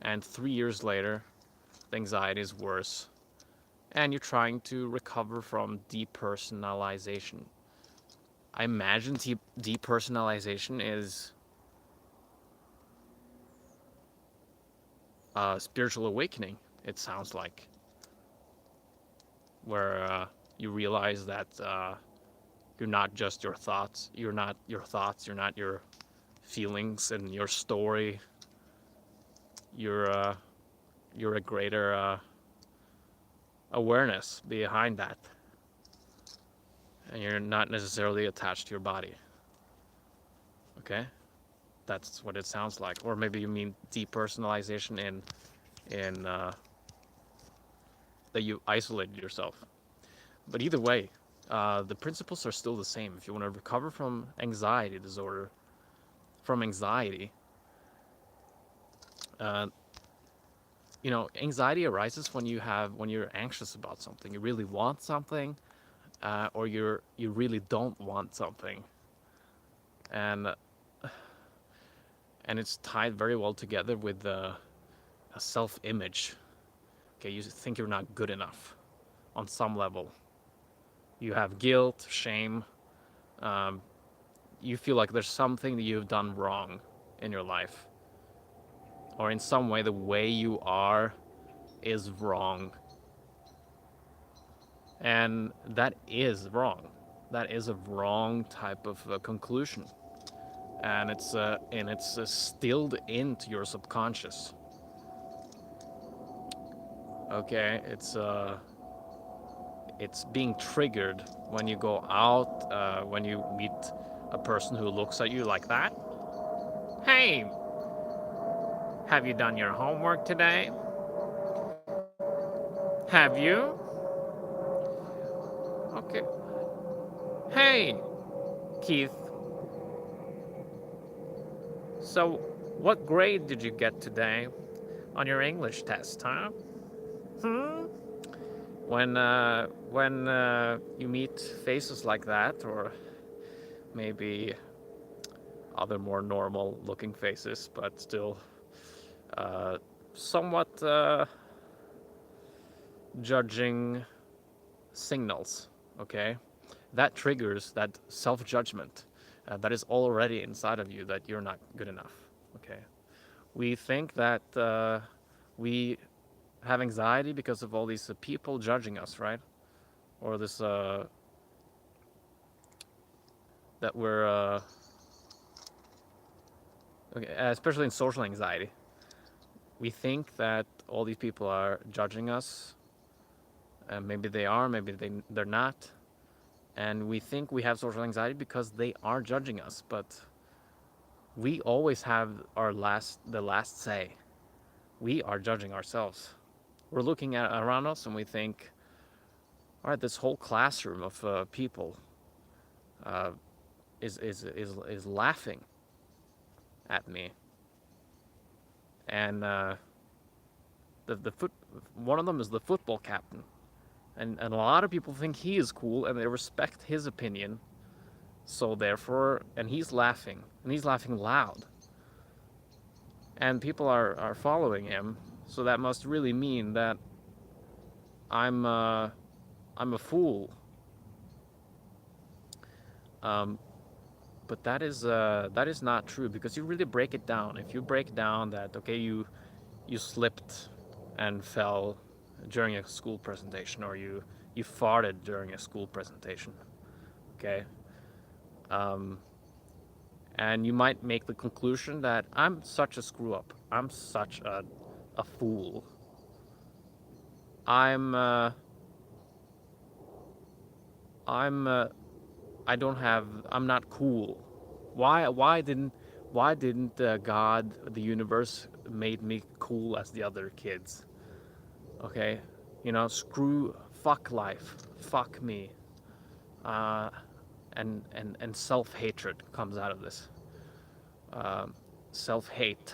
And 3 years later, the anxiety is worse. And you're trying to recover from depersonalization. I imagine depersonalization is a spiritual awakening, it sounds like. Where you realize that you're not just your thoughts. You're not your thoughts. You're not your feelings and your story. You're a greater awareness behind that, and you're not necessarily attached to your body. Okay, that's what it sounds like. Or maybe you mean depersonalization in that you isolated yourself. But either way, the principles are still the same. If you want to recover from anxiety disorder, from anxiety, you know, anxiety arises when you're anxious about something. You really want something, or you really don't want something. and it's tied very well together with a self-image. Okay, you think you're not good enough on some level. You have guilt, shame. Um, you feel like there's something that you've done wrong in your life, or in some way the way you are is wrong, and that is wrong. That is a wrong type of conclusion, and it's stilled into your subconscious. Okay, it's being triggered when you go out, when you meet a person who looks at you like that. Hey, have you done your homework today? Have you? Okay. Hey, Keith. So, what grade did you get today on your English test, huh? Hmm? When you meet faces like that, or maybe other more normal looking faces, but still uh, somewhat judging signals, okay? That triggers that self-judgment that is already inside of you, that you're not good enough, okay? We think that we have anxiety because of all these people judging us, right? Or this that we're okay, especially in social anxiety. We think that all these people are judging us, and maybe they are, maybe they're not, and we think we have social anxiety because they are judging us, but we always have the last say. We are judging ourselves. We're looking at around us and we think, all right, this whole classroom of people uh, is laughing at me, and the foot one of them is the football captain, and a lot of people think he is cool and they respect his opinion. So therefore, and he's laughing loud, and people are following him. So that must really mean that I'm I'm a fool. Um, but that is not true, because you really break it down. If you break down that, okay, you slipped and fell during a school presentation, or you farted during a school presentation, okay, um, and you might make the conclusion that I'm such a screw up, I'm such a fool, I'm I'm I don't have I'm not cool. Why didn't God, the universe, made me cool as the other kids? Okay, fuck life, fuck me, uh, and self-hatred comes out of this. Um, Self-hate,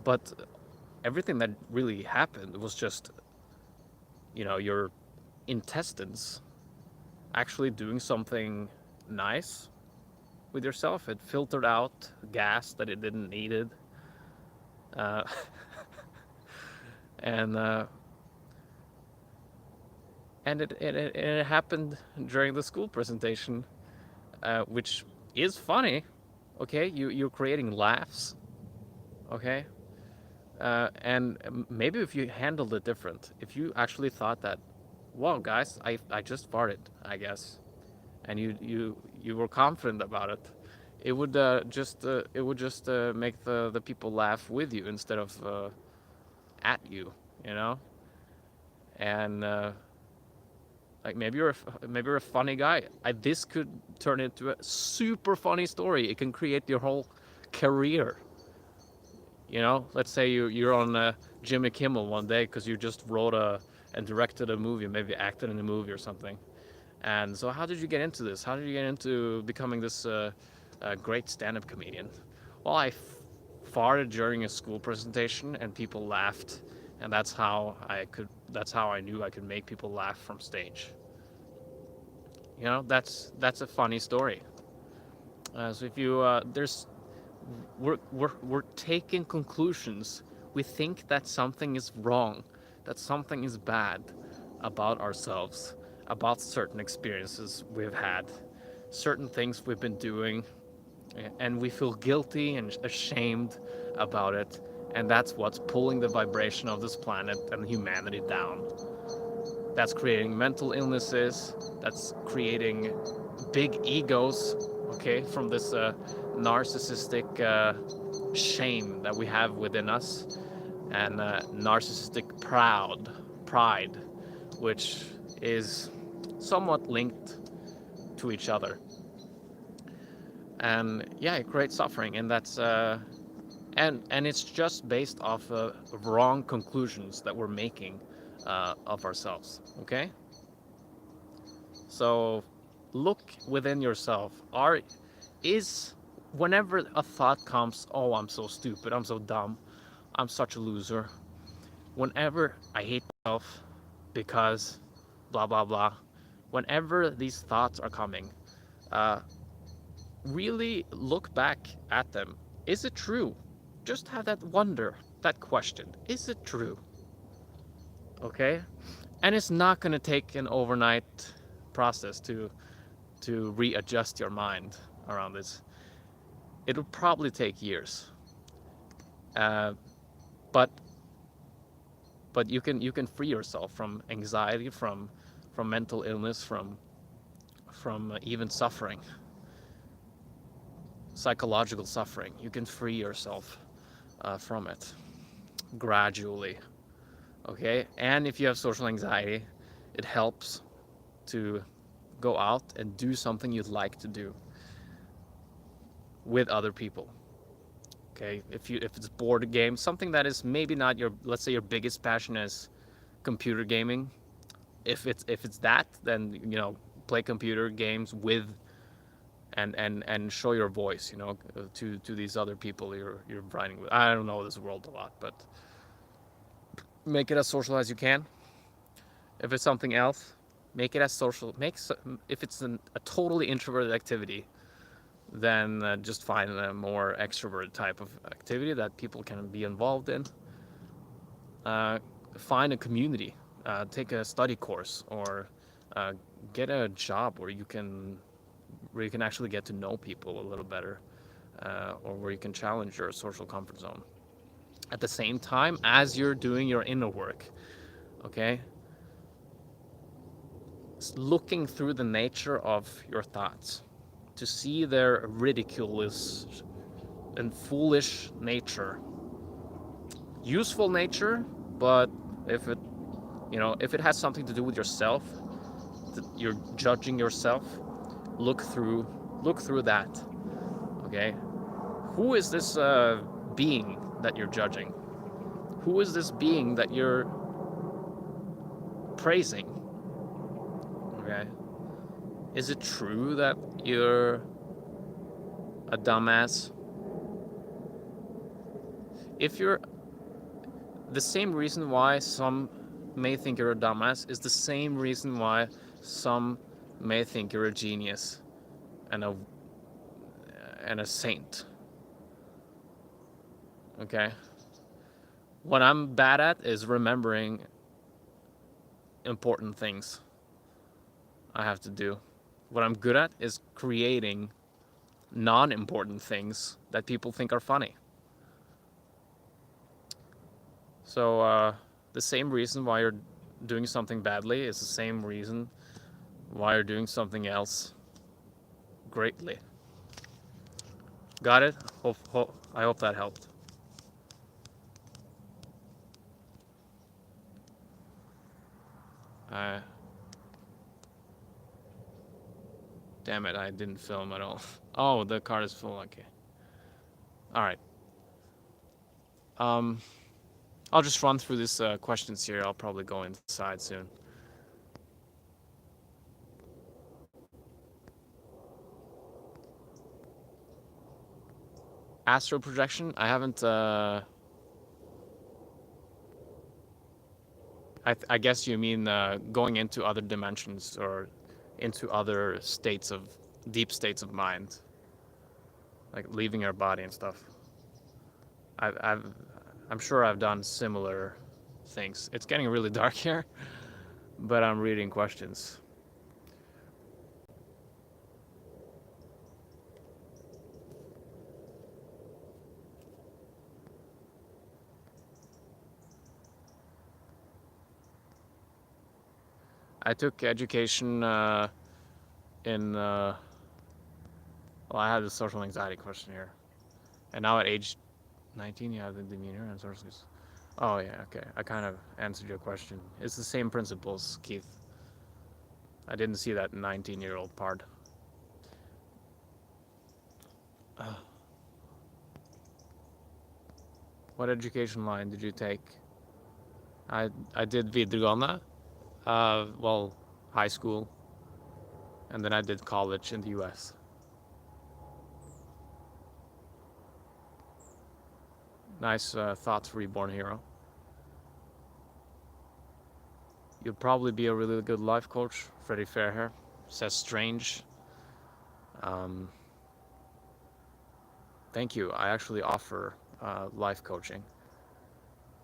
but everything that really happened was just, your intestines actually doing something nice with yourself. It filtered out gas that it didn't needed, uh, and it happened during the school presentation, which is funny. Okay, you're creating laughs. Okay, and maybe if you handled it different, if you actually thought that, "Wow, guys, I just farted, I guess," and you were confident about it, it would just make the people laugh with you instead of at you, you know, and like maybe you're a funny guy. This could turn into a super funny story. It can create your whole career. Let's say you're on Jimmy Kimmel one day because you just wrote and directed a movie, maybe acted in a movie or something. And so, how did you get into this? How did you get into becoming this great stand-up comedian? Well, I farted during a school presentation, and people laughed, and that's how I knew I could make people laugh from stage. You know, that's a funny story. So if you there's we're taking conclusions. We think that something is wrong, that something is bad about ourselves, about certain experiences we've had, certain things we've been doing, and we feel guilty and ashamed about it. And that's what's pulling the vibration of this planet and humanity down. That's creating mental illnesses, that's creating big egos, okay, from this narcissistic shame that we have within us, and narcissistic pride, which is somewhat linked to each other. And yeah, it creates suffering, and that's and it's just based off wrong conclusions that we're making of ourselves. Okay, so look within yourself. Is whenever a thought comes, oh, I'm so stupid, I'm so dumb, I'm such a loser. Whenever I hate myself because blah blah blah. Whenever these thoughts are coming, uh, really look back at them. Is it true? Just have that wonder, that question. Is it true? Okay? And it's not going to take an overnight process to readjust your mind around this. It'll probably take years. Uh, but you can free yourself from anxiety, from mental illness, from even suffering, psychological suffering. You can free yourself from it gradually. Okay, and if you have social anxiety, it helps to go out and do something you'd like to do with other people. Okay, if it's board games, something that is maybe not your, let's say your biggest passion is computer gaming. If it's that, then you know, play computer games with and show your voice, you know, to these other people you're writing with. I don't know this world a lot, but make it as social as you can. If it's something else, make it as social. If it's a totally introverted activity, then just find a more extroverted type of activity that people can be involved in. Find a community, take a study course, or get a job where you can actually get to know people a little better, or where you can challenge your social comfort zone at the same time as you're doing your inner work. Okay, looking through the nature of your thoughts to see their ridiculous and foolish nature, useful nature, but if it, you know, if it has something to do with yourself, that you're judging yourself, look through that. Okay, who is this being that you're judging? Who is this being that you're praising? Okay, is it true that you're a dumbass? If you're, the same reason why some may think you're a dumbass is the same reason why some may think you're a genius and a saint. Okay? What I'm bad at is remembering important things I have to do. What I'm good at is creating non-important things that people think are funny. So the same reason why you're doing something badly is the same reason why you're doing something else greatly. Got it? I hope that helped. Damn it, I didn't film at all. Oh, the card is full. Okay. All right. I'll just run through these questions here. I'll probably go inside soon. Astral projection. I haven't. I guess you mean going into other dimensions or into other deep states of mind, like leaving our body and stuff. I'm sure I've done similar things. It's getting really dark here, but I'm reading questions. I took education well, I had a social anxiety question here. And now at age 19, you have the demeanor and social skills. Oh, yeah, okay. I kind of answered your question. It's the same principles, Keith. I didn't see that 19-year-old part. What education line did you take? I did videregående, well, high school, and then I did college in the US. Nice thoughts, Reborn Hero. You'll probably be a really good life coach, FreddyFairhair. Says Strange. Thank you. I actually offer life coaching.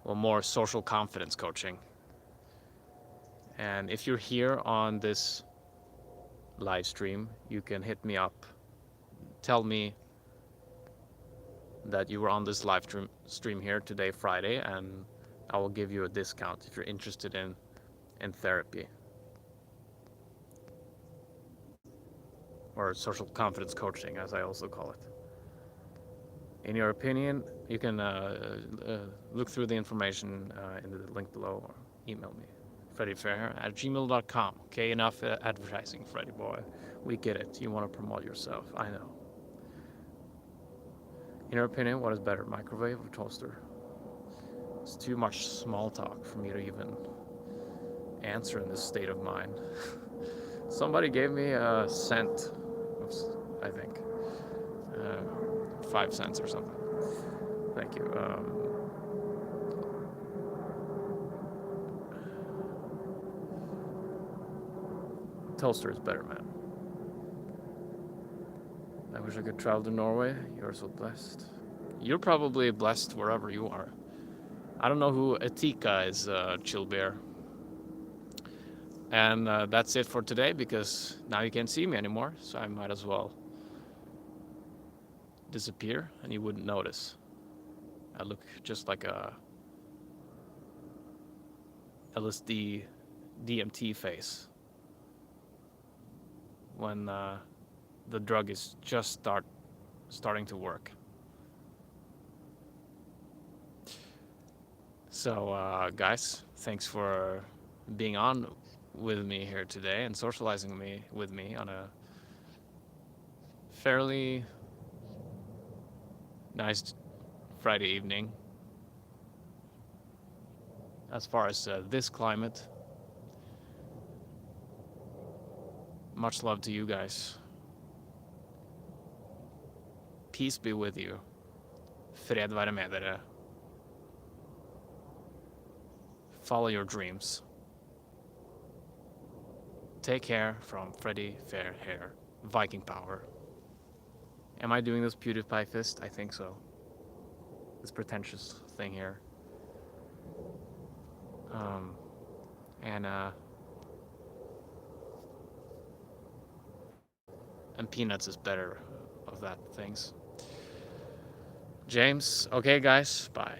Well, more social confidence coaching. And if you're here on this live stream, you can hit me up. Tell me that you were on this live stream here today, Friday, and I will give you a discount if you're interested in therapy or social confidence coaching, as I also call it. In your opinion, you can look through the information in the link below or email me, FreddyFairhair@gmail.com. Okay, enough advertising, Freddy boy. We get it. You want to promote yourself. I know. In your opinion, what is better, microwave or toaster? It's too much small talk for me to even answer in this state of mind. Somebody gave me a cent, I think. 5 cents or something. Thank you. Toaster is better, man. I wish I could travel to Norway. You're so blessed. You're probably blessed wherever you are. I don't know who Etika is, Chill Bear. And that's it for today, because now you can't see me anymore, so I might as well disappear and you wouldn't notice. I look just like a LSD DMT face when the drug is just starting to work. So guys, thanks for being on with me here today and socializing with me on a fairly nice Friday evening. As far as this climate, much love to you guys. Peace be with you. Fred være med dere. Follow your dreams. Take care from FreddyFairhair. Viking Power. Am I doing this PewDiePie fist? I think so. This pretentious thing here. And peanuts is better of that things. James, okay guys, bye.